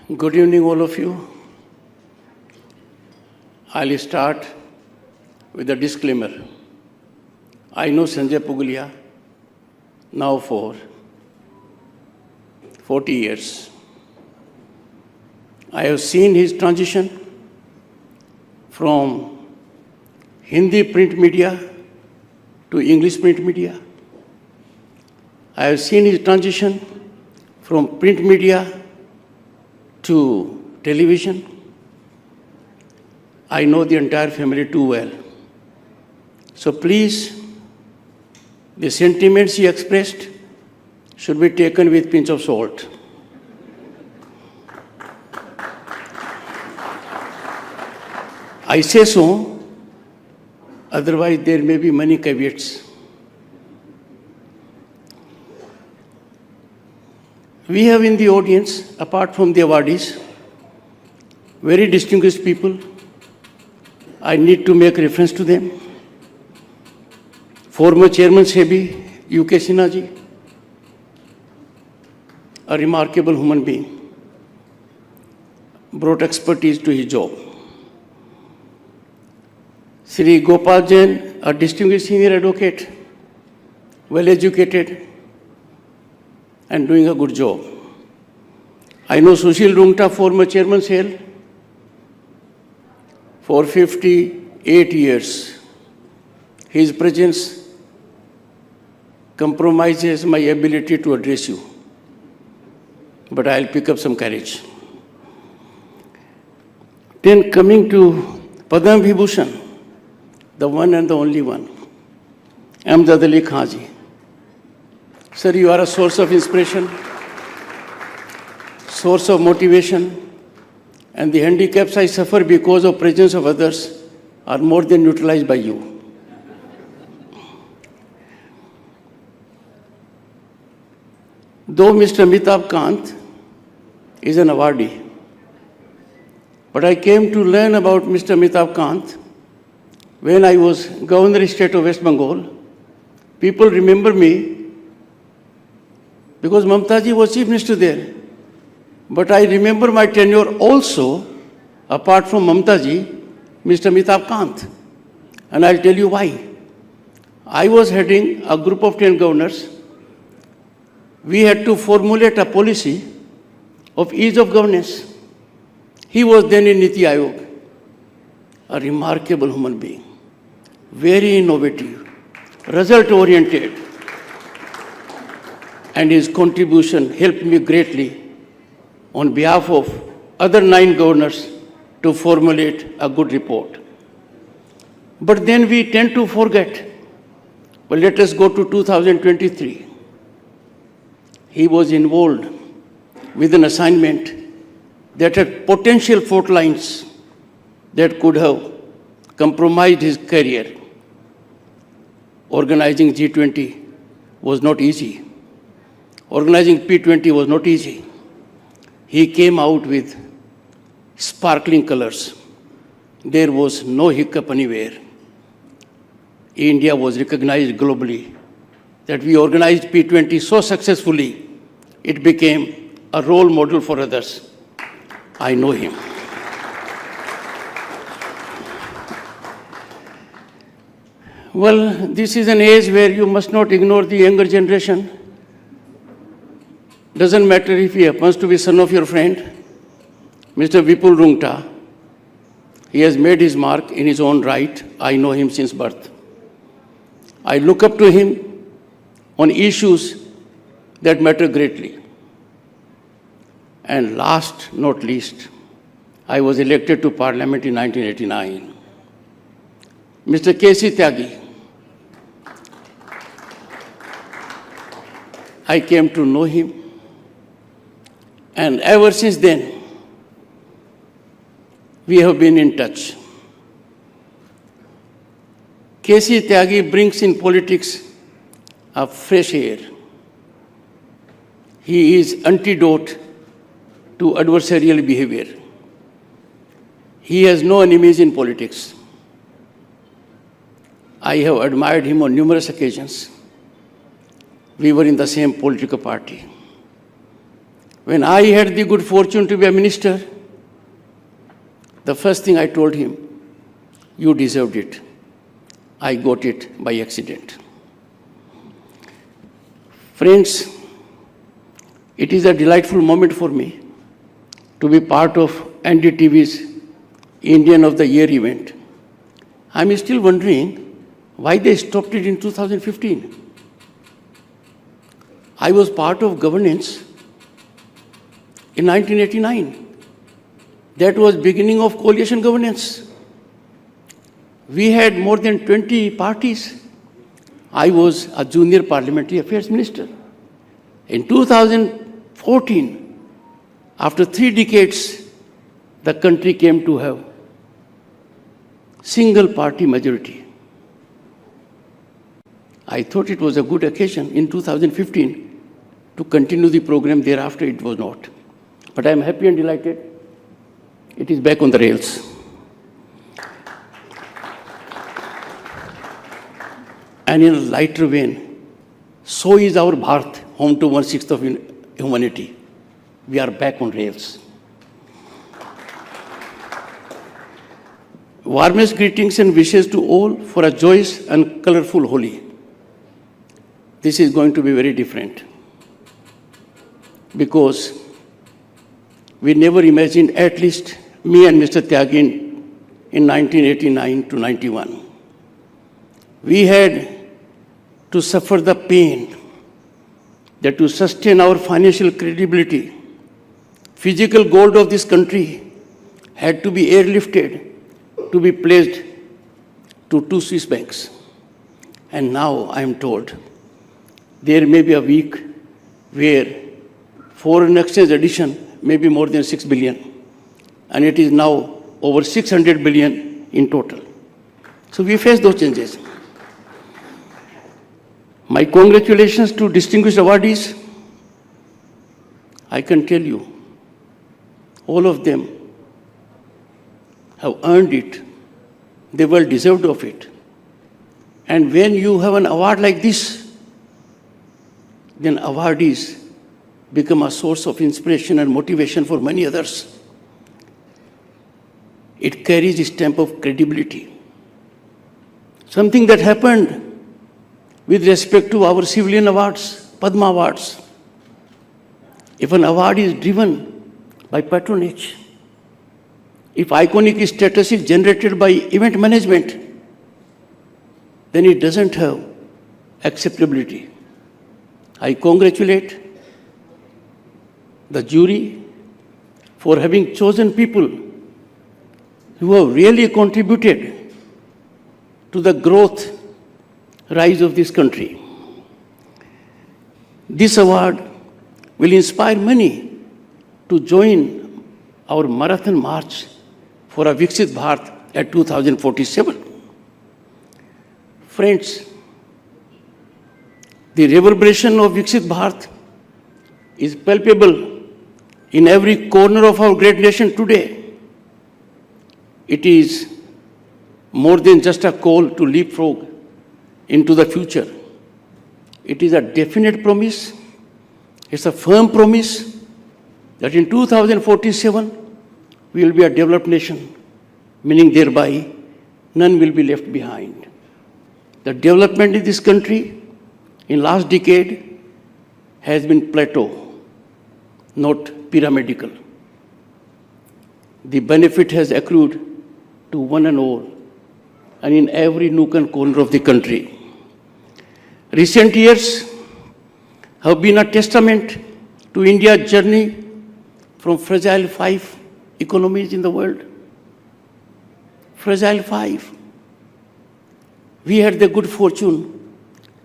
Good evening, all of you. I'll start with a disclaimer. I know Sanjay Pugalia now for 40 years. I have seen his transition from Hindi print media to English print media. I have seen his transition from print media to television. I know the entire family too well. So please, the sentiments he expressed should be taken with a pinch of salt. I say so, otherwise there may be many caveats. We have in the audience, apart from the awardees, very distinguished people. I need to make reference to them. Former Chairman SEBI, UK Sinha ji, a remarkable human being, brought expertise to his job. Sri Gopal Jain, a distinguished senior advocate, well educated, and doing a good job. I know Sushil Rungta, former Chairman SAIL, for 58 years. His presence compromises my ability to address you, but I'll pick up some courage. Then coming to Padma Vibhushan, the one and the only one, Amjad Ali Khan ji. Sir, you are a source of inspiration, source of motivation, and the handicaps I suffer because of presence of others are more than neutralized by you. Though Mr. Amitabh Kant is an awardee, but I came to learn about Mr. Amitabh Kant when I was Governor State of West Bengal. People remember me because Mamta ji was Chief Minister there. But I remember my tenure also, apart from Mamta ji, Mr. Amitabh Kant. And I'll tell you why. I was heading a group of 10 governors. We had to formulate a policy of ease of governance. He was then in Niti Aayog, a remarkable human being, very innovative, result-oriented, and his contribution helped me greatly on behalf of other 9 governors to formulate a good report. But then we tend to forget. Well, let us go to 2023. He was involved with an assignment that had potential fault lines that could have compromised his career. Organizing G20 was not easy. Organizing P20 was not easy. He came out with sparkling colors. There was no hiccup anywhere. India was recognized globally that we organized P20 so successfully, it became a role model for others. I know him. Well, this is an age where you must not ignore the younger generation. Doesn't matter if he happens to be son of your friend, Mr. Vipul Rungta. He has made his mark in his own right. I know him since birth. I look up to him on issues that matter greatly. And last, not least, I was elected to Parliament in 1989. Mr. K.C. Tyagi. I came to know him. And ever since then, we have been in touch. K.C. Tyagi brings in politics a fresh air. He is antidote to adversarial behavior. He has no enemies in politics. I have admired him on numerous occasions. We were in the same political party. When I had the good fortune to be a minister, the first thing I told him, you deserved it. I got it by accident. Friends, it is a delightful moment for me to be part of NDTV's Indian of the Year event. I'm still wondering why they stopped it in 2015. I was part of governance in 1989. That was beginning of coalition governance. We had more than 20 parties. I was a junior parliamentary affairs minister. In 2014, after 3 decades, the country came to have single party majority. I thought it was a good occasion in 2015 to continue the program. Thereafter, it was not. But I am happy and delighted. It is back on the rails. And in a lighter vein, so is our Bharat, home to 1/6 of humanity. We are back on rails. Warmest greetings and wishes to all for a joyous and colorful Holi. This is going to be very different because we never imagined, at least me and Mr. Tyagi in 1989 to 91. We had to suffer the pain that to sustain our financial credibility, physical gold of this country had to be airlifted to be placed to 2 Swiss banks. And now I am told there may be a week where foreign exchange addition may be more than 6 billion. And it is now over 600 billion in total. So we face those changes. My congratulations to distinguished awardees. I can tell you, all of them have earned it. They well deserved of it. And when you have an award like this, then awardees become a source of inspiration and motivation for many others. It carries a stamp of credibility. Something that happened with respect to our civilian awards, Padma Awards. If an award is driven by patronage, if iconic status is generated by event management, then it doesn't have acceptability. I congratulate the jury for having chosen people who have really contributed to the growth, rise of this country. This award will inspire many to join our marathon march for a Viksit Bharat at 2047. Friends, the reverberation of Viksit Bharat is palpable in every corner of our great nation today. It is more than just a call to leapfrog into the future. It is a definite promise. It's a firm promise that in 2047, we will be a developed nation, meaning thereby none will be left behind. The development in this country in last decade has been plateau, not pyramidical. The benefit has accrued to one and all, and in every nook and corner of the country. Recent years have been a testament to India's journey from fragile 5 economies in the world. Fragile 5. We had the good fortune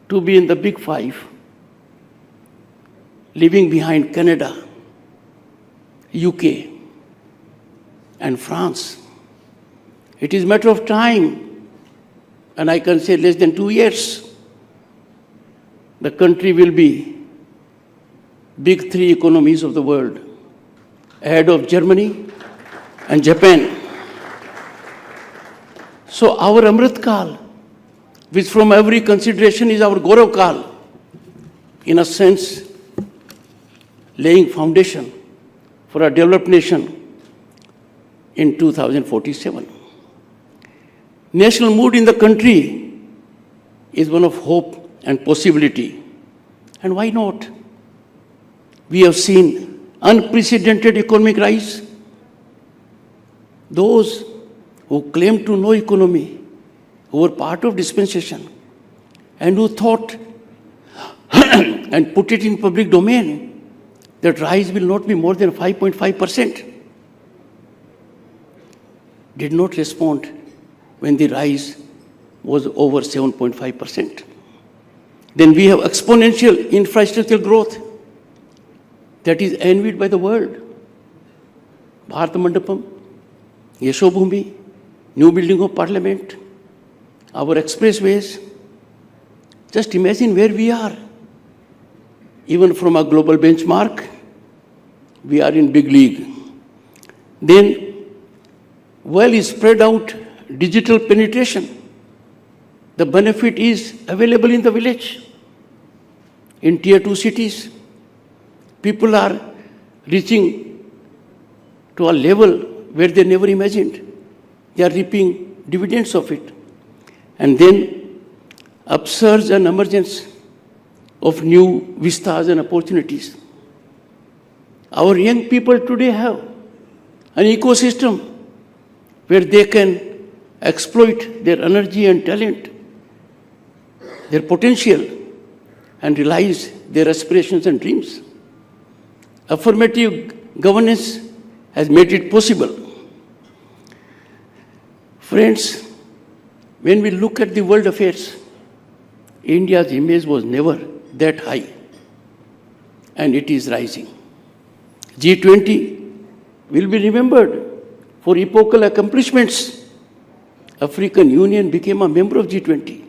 to be in the big 5, leaving behind Canada, UK, and France. It is a matter of time, and I can say less than 2 years, the country will be big 3 economies of the world, ahead of Germany and Japan. So our Amrit Kal, which from every consideration is our Gaurav Kal, in a sense, laying foundation for a developed nation in 2047. National mood in the country is one of hope and possibility. And why not? We have seen unprecedented economic rise. Those who claim to know economy, who were part of dispensation, and who thought and put it in public domain that rise will not be more than 5.5%, did not respond when the rise was over 7.5%. Then we have exponential infrastructural growth that is envied by the world. Bharat Mandapam, Yashobhumi, new building of parliament, our expressways. Just imagine where we are. Even from a global benchmark, we are in big league. Then, well is spread out digital penetration. The benefit is available in the village, in tier 2 cities. People are reaching to a level where they never imagined. They are reaping dividends of it. And then upsurge and emergence of new vistas and opportunities. Our young people today have an ecosystem where they can exploit their energy and talent, their potential, and realize their aspirations and dreams. Affirmative governance has made it possible. Friends, when we look at the world affairs, India's image was never that high, and it is rising. G20 will be remembered for epochal accomplishments. African Union became a member of G20.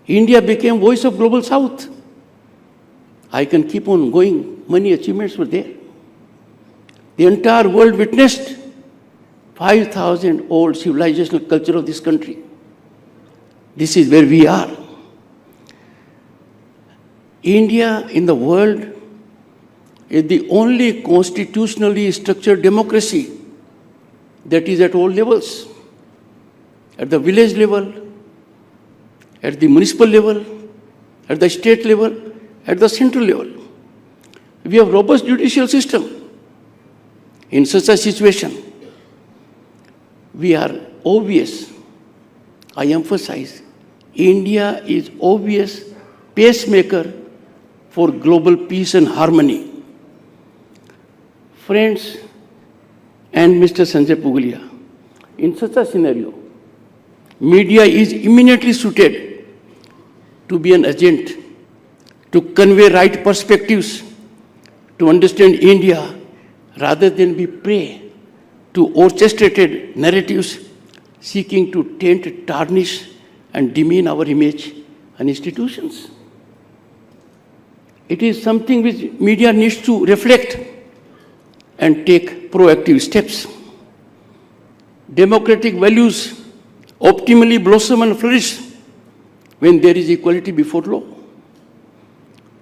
India became voice of Global South. I can keep on going. Many achievements were there. The entire world witnessed 5,000-old civilizational culture of this country. This is where we are. India in the world is the only constitutionally structured democracy that is at all levels. At the village level, at the municipal level, at the state level, at the central level. We have robust judicial system. In such a situation, we are obvious, I emphasize, India is obvious pacemaker for global peace and harmony. Friends and Mr. Sanjay Pugalia, in such a scenario, media is eminently suited to be an agent to convey right perspectives, to understand India, rather than be prey to orchestrated narratives seeking to taint, tarnish, and demean our image and institutions. It is something which media needs to reflect and take proactive steps. Democratic values optimally blossom and flourish when there is equality before law,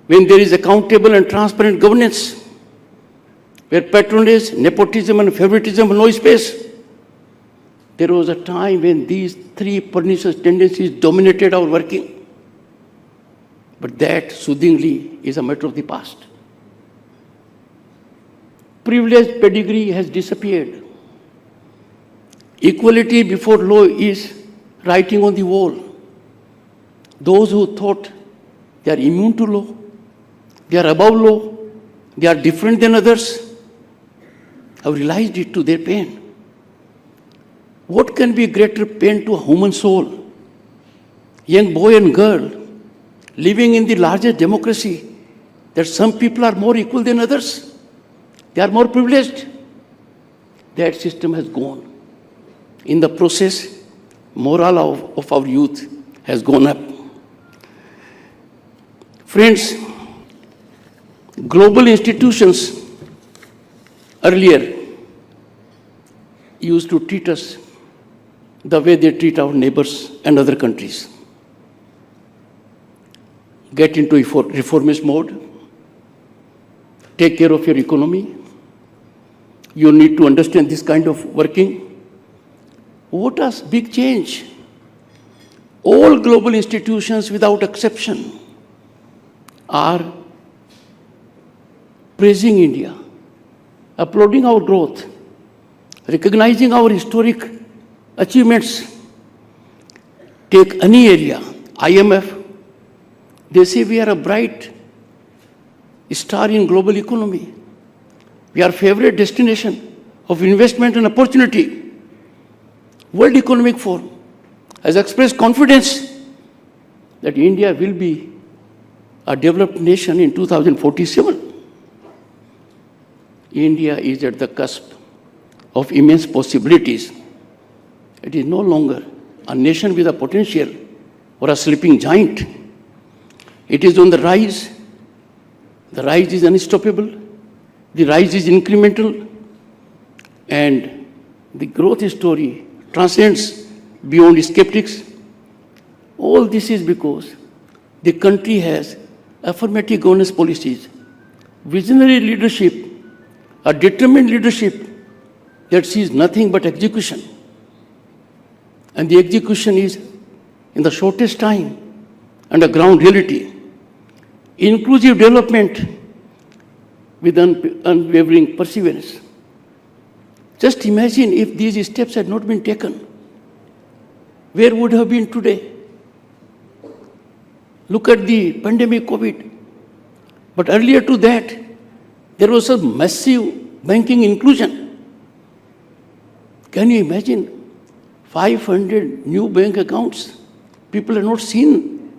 when there is accountable and transparent governance, where patronage, nepotism, and favoritism have no space. There was a time when these three pernicious tendencies dominated our working. But that, soothingly, is a matter of the past. Privileged pedigree has disappeared. Equality before law is writing on the wall. Those who thought they are immune to law, they are above law, they are different than others, have realized it to their pain. What can be greater pain to a human soul? Young boy and girl living in the largest democracy, that some people are more equal than others. They are more privileged. That system has gone. In the process, morale of our youth has gone up. Friends, global institutions earlier used to treat us the way they treat our neighbors and other countries. Get into reformist mode, take care of your economy. You need to understand this kind of working. What a big change. All global institutions without exception are praising India, applauding our growth, recognizing our historic achievements. Take any area, IMF, they say we are a bright star in global economy. We are favorite destination of investment and opportunity. World Economic Forum has expressed confidence that India will be a developed nation in 2047. India is at the cusp of immense possibilities. It is no longer a nation with a potential or a sleeping giant. It is on the rise. The rise is unstoppable. The rise is incremental. And the growth story transcends beyond skeptics. All this is because the country has affirmative governance policies, visionary leadership, a determined leadership that sees nothing but execution. And the execution is in the shortest time and a ground reality. Inclusive development with unwavering perseverance. Just imagine if these steps had not been taken. Where would have been today? Look at the pandemic COVID. But earlier to that, there was a massive banking inclusion. Can you imagine 500 new bank accounts? People have not seen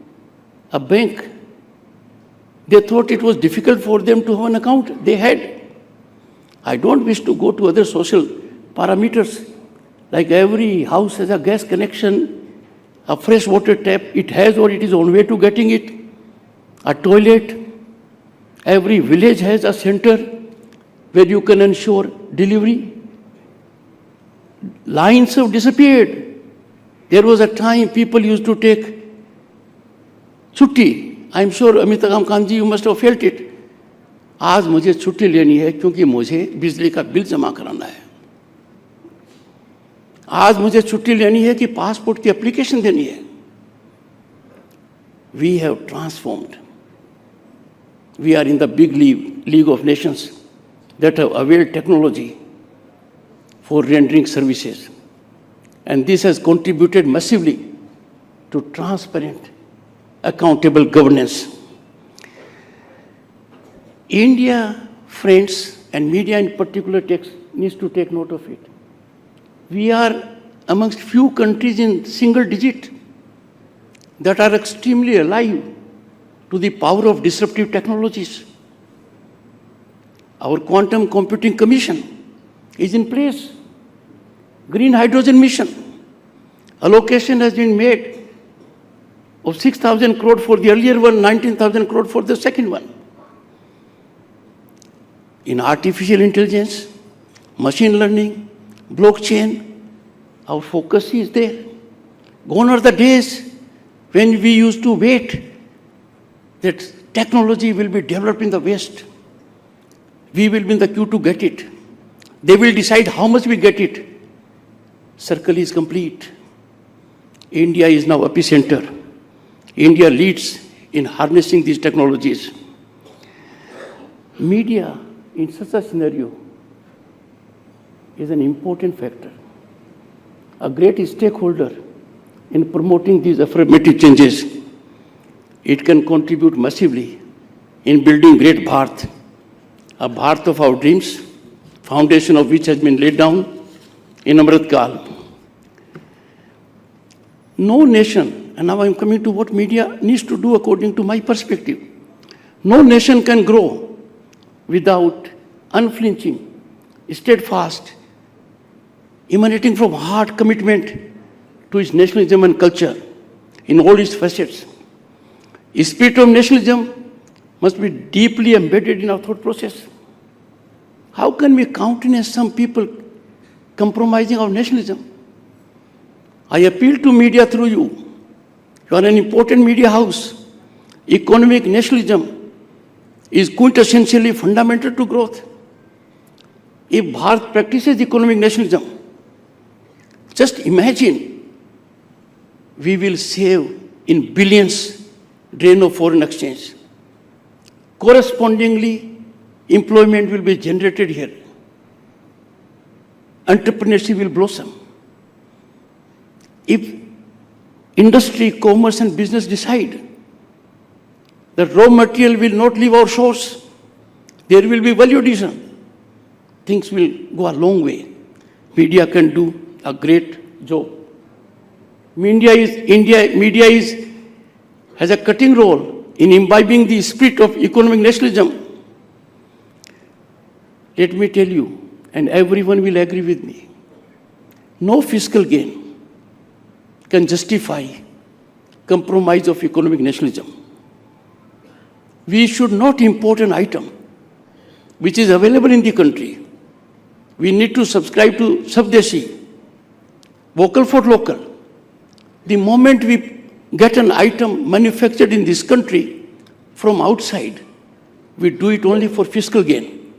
a bank. They thought it was difficult for them to have an account. They had. I don't wish to go to other social parameters. Like every house has a gas connection, a fresh water tap, it has or it is on way to getting it, a toilet. Every village has a center where you can ensure delivery. Lines have disappeared. There was a time people used to take छुट्टी. I'm sure Amitabh Kanji, you must have felt it. आज मुझे छुट्टी लेनी है क्योंकि मुझे बिजली का बिल जमा कराना है. आज मुझे छुट्टी लेनी है कि पासपोर्ट की एप्लीकेशन देनी है. We have transformed. We are in the big league of nations that have availed technology for rendering services. And this has contributed massively to transparent, accountable governance. India, friends, and media in particular needs to take note of it. We are amongst few countries in single digit that are extremely alive to the power of disruptive technologies. Our Quantum Computing Commission is in place. Green Hydrogen Mission. Allocation has been made of 6,000 crore for the earlier one, 19,000 crore for the second one. In artificial intelligence, machine learning, blockchain, our focus is there. Gone are the days when we used to wait that technology will be developed in the West. We will be in the queue to get it. They will decide how much we get it. Circle is complete. India is now epicenter. India leads in harnessing these technologies. Media in such a scenario is an important factor, a great stakeholder in promoting these affirmative changes. It can contribute massively in building great Bharat, a Bharat of our dreams, foundation of which has been laid down in Amrit Kal. No nation, and now I'm coming to what media needs to do according to my perspective. No nation can grow without unflinching, steadfast, emanating from heart commitment to its nationalism and culture in all its facets. The spirit of nationalism must be deeply embedded in our thought process. How can we countenance some people compromising our nationalism? I appeal to media through you. You are an important media house. Economic nationalism is quintessentially fundamental to growth. If Bharat practices economic nationalism, just imagine we will save in billions drain of foreign exchange. Correspondingly, employment will be generated here. Entrepreneurship will blossom. If industry, commerce and business decide that raw material will not leave our shores, there will be value addition. Things will go a long way. Media can do a great job. Media has a cutting role in imbibing the spirit of economic nationalism. Let me tell you, and everyone will agree with me, no fiscal gain can justify compromise of economic nationalism. We should not import an item which is available in the country. We need to subscribe to Swdeshi, vocal for local. The moment we get an item manufactured in this country from outside, we do it only for fiscal gain.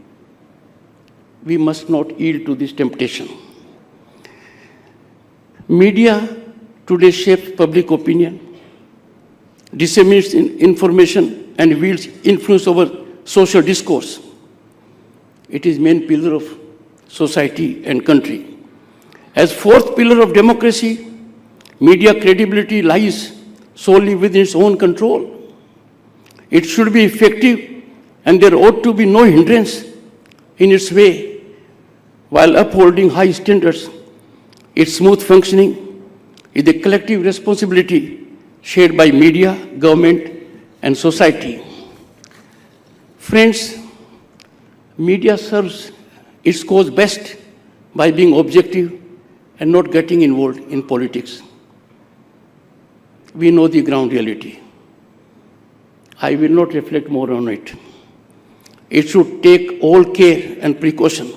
We must not yield to this temptation. Media today shapes public opinion, disseminates information, and wields influence over social discourse. It is main pillar of society and country. As fourth pillar of democracy, media credibility lies solely within its own control. It should be effective, and there ought to be no hindrance in its way, while upholding high standards. Its smooth functioning is a collective responsibility shared by media, government, and society. Friends, media serves its cause best by being objective and not getting involved in politics. We know the ground reality. I will not reflect more on it. It should take all care and precaution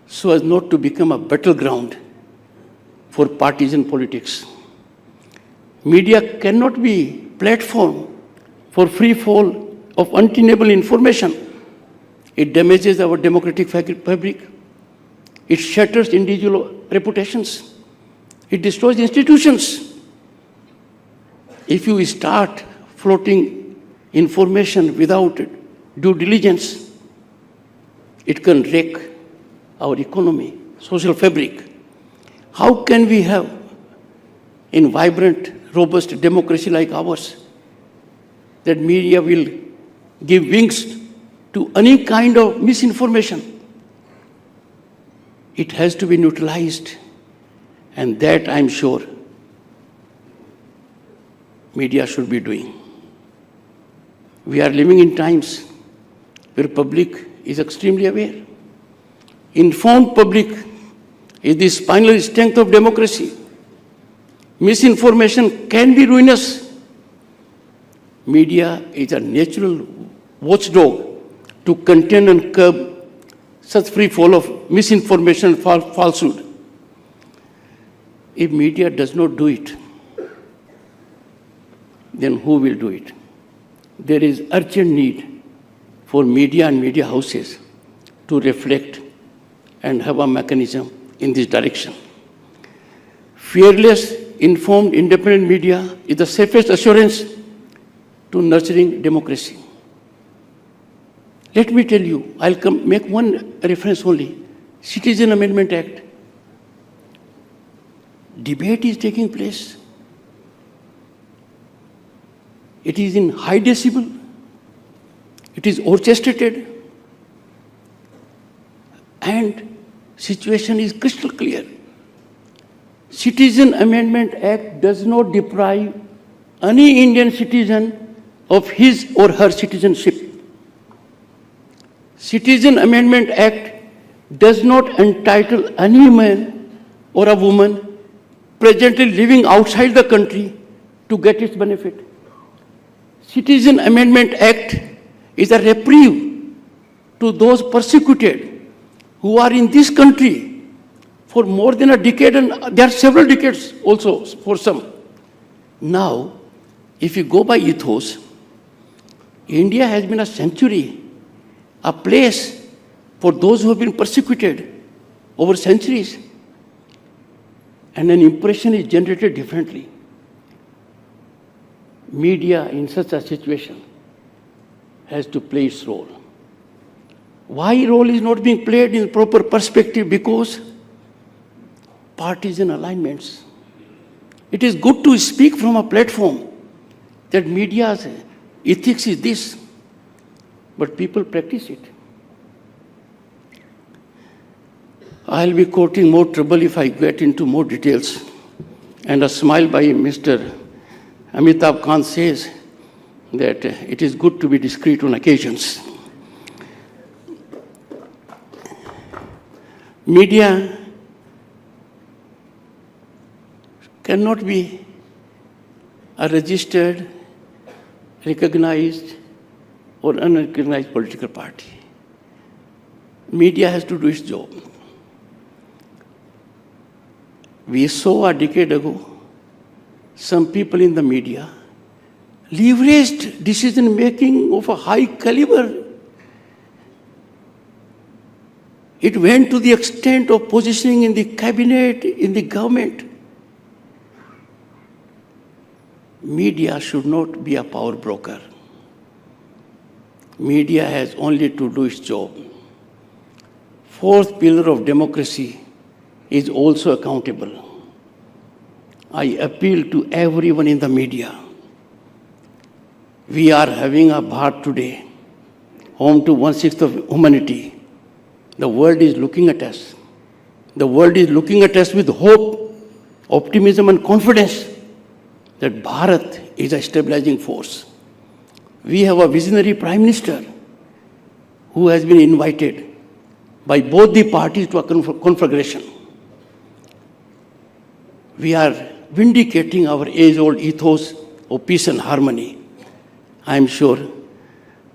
so as not to become a battleground for partisan politics. Media cannot be platform for free fall of untenable information. It damages our democratic fabric. It shatters individual reputations. It destroys institutions. If you start floating information without due diligence, it can wreck our economy, social fabric. How can we have in vibrant, robust democracy like ours that media will give wings to any kind of misinformation? It has to be neutralized, and that I'm sure media should be doing. We are living in times where public is extremely aware. Informed public is the spinal strength of democracy. Misinformation can be ruinous. Media is a natural watchdog to contain and curb such free fall of misinformation and falsehood. If media does not do it, then who will do it? There is urgent need for media and media houses to reflect and have a mechanism in this direction. Fearless, informed, independent media is the safest assurance to nurturing democracy. Let me tell you, I'll make one reference only. Citizenship Amendment Act. Debate is taking place. It is in high decibel. It is orchestrated. And situation is crystal clear. Citizenship Amendment Act does not deprive any Indian citizen of his or her citizenship. Citizenship Amendment Act does not entitle any man or a woman presently living outside the country to get its benefit. Citizenship Amendment Act is a reprieve to those persecuted who are in this country for more than a decade, and there are several decades also for some. Now, if you go by ethos, India has been a sanctuary, a place for those who have been persecuted over centuries. And an impression is generated differently. Media in such a situation has to play its role. Why role is not being played in proper perspective? Because partisan alignments. It is good to speak from a platform that media's ethics is this, but people practice it. I'll be quoting more trouble if I get into more details. And a smile by Mr. Amitabh Kant says that it is good to be discreet on occasions. Media cannot be a registered, recognized, or unrecognized political party. Media has to do its job. We saw a decade ago some people in the media leveraged decision-making of a high caliber. It went to the extent of positioning in the cabinet, in the government. Media should not be a power broker. Media has only to do its job. Fourth pillar of democracy is also accountable. I appeal to everyone in the media. We are having a Bharat today, home to 1/6 of humanity. The world is looking at us. The world is looking at us with hope, optimism, and confidence that Bharat is a stabilizing force. We have a visionary Prime Minister who has been invited by both the parties to a conflagration. We are vindicating our age-old ethos of peace and harmony. I am sure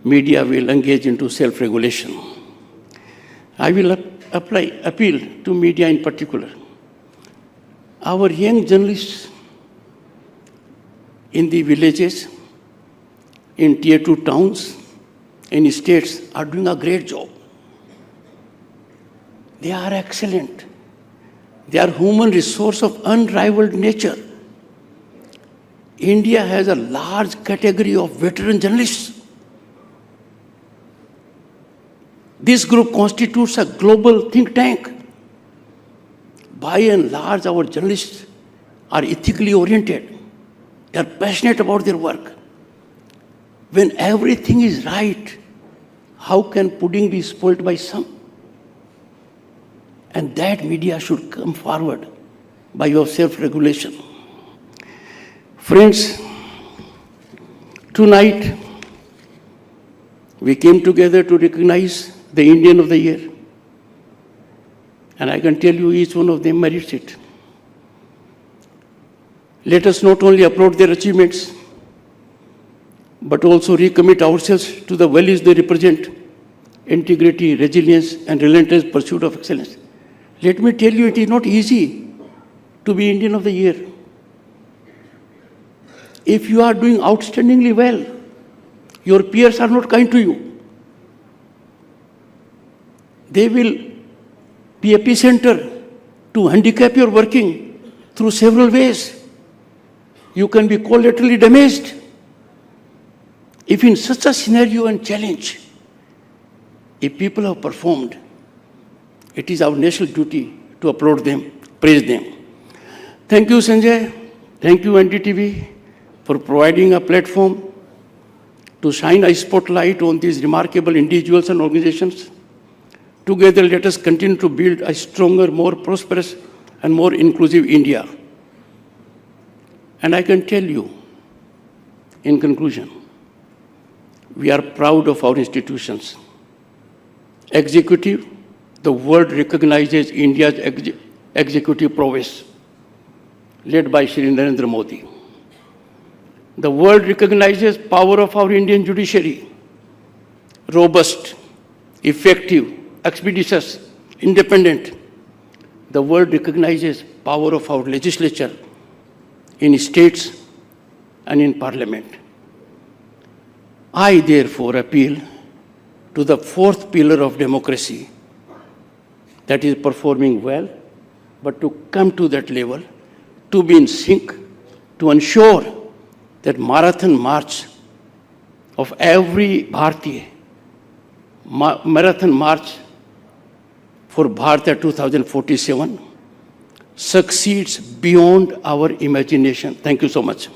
media will engage into self-regulation. I will appeal to media in particular. Our young journalists in the villages, in tier 2 towns, in states are doing a great job. They are excellent. They are human resource of unrivaled nature. India has a large category of veteran journalists. This group constitutes a global think tank. By and large, our journalists are ethically oriented. They are passionate about their work. When everything is right, how can pudding be spoiled by some? And that media should come forward by your self-regulation. Friends, tonight we came together to recognize the Indian of the Year. And I can tell you each one of them merits it. Let us not only applaud their achievements, but also recommit ourselves to the values they represent: integrity, resilience, and relentless pursuit of excellence. Let me tell you, it is not easy to be Indian of the Year. If you are doing outstandingly well, your peers are not kind to you. They will be epicenter to handicap your working through several ways. You can be collaterally damaged. If in such a scenario and challenge, if people have performed, it is our national duty to applaud them, praise them. Thank you, Sanjay. Thank you, NDTV, for providing a platform to shine a spotlight on these remarkable individuals and organizations. Together, let us continue to build a stronger, more prosperous, and more inclusive India. And I can tell you, in conclusion, we are proud of our institutions. Executive, the world recognizes India's executive prowess, led by Shri Narendra Modi. The world recognizes power of our Indian judiciary, robust, effective, expeditious, independent. The world recognizes power of our legislature in states and in parliament. I therefore appeal to the fourth pillar of democracy, that is performing well, but to come to that level, to be in sync, to ensure that marathon march of every Bharatiya, marathon march for Bharata 2047 succeeds beyond our imagination. Thank you so much.